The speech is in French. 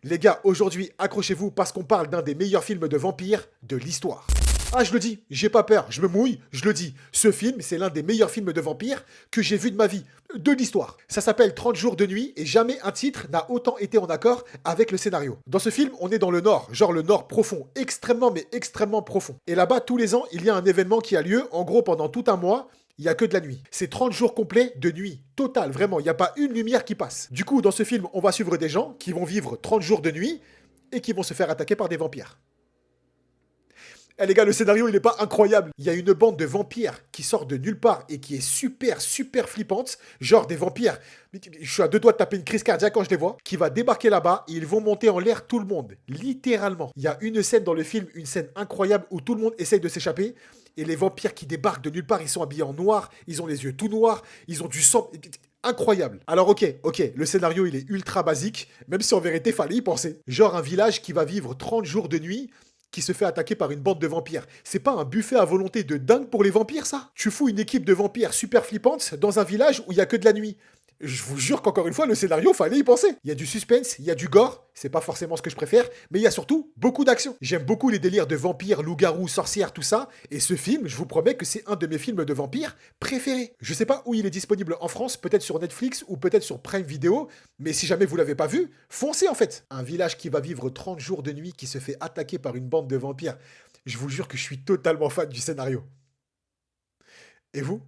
Les gars, aujourd'hui, accrochez-vous parce qu'on parle d'un des meilleurs films de vampires de l'histoire. Ah, je le dis, j'ai pas peur, je me mouille, je le dis. Ce film, c'est l'un des meilleurs films de vampires que j'ai vu de ma vie, de l'histoire. Ça s'appelle 30 jours de nuit et jamais un titre n'a autant été en accord avec le scénario. Dans ce film, on est dans le nord, genre le nord profond, extrêmement mais extrêmement profond. Et là-bas, tous les ans, il y a un événement qui a lieu, en gros pendant tout un mois, il n'y a que de la nuit. C'est 30 jours complets de nuit. Total, vraiment, il n'y a pas une lumière qui passe. Du coup, dans ce film, on va suivre des gens qui vont vivre 30 jours de nuit et qui vont se faire attaquer par des vampires. Eh les gars, le scénario, il est pas incroyable. Il y a une bande de vampires qui sort de nulle part et qui est super, super flippante. Genre des vampires, je suis à deux doigts de taper une crise cardiaque quand je les vois, qui va débarquer là-bas et ils vont monter en l'air tout le monde. Littéralement. Il y a une scène dans le film, une scène incroyable où tout le monde essaye de s'échapper. Et les vampires qui débarquent de nulle part, ils sont habillés en noir, ils ont les yeux tout noirs, ils ont du sang. Incroyable. Alors ok, le scénario il est ultra basique, même si en vérité fallait y penser. Genre un village qui va vivre 30 jours de nuit, qui se fait attaquer par une bande de vampires. C'est pas un buffet à volonté de dingue pour les vampires, ça? Tu fous une équipe de vampires super flippantes dans un village où il y a que de la nuit. Je vous jure qu'encore une fois, le scénario, fallait y penser. Il y a du suspense, il y a du gore, c'est pas forcément ce que je préfère, mais il y a surtout beaucoup d'action. J'aime beaucoup les délires de vampires, loups-garous, sorcières, tout ça, et ce film, je vous promets que c'est un de mes films de vampires préférés. Je sais pas où il est disponible en France, peut-être sur Netflix ou peut-être sur Prime Video, mais si jamais vous l'avez pas vu, foncez en fait. Un village qui va vivre 30 jours de nuit, qui se fait attaquer par une bande de vampires. Je vous jure que je suis totalement fan du scénario. Et vous?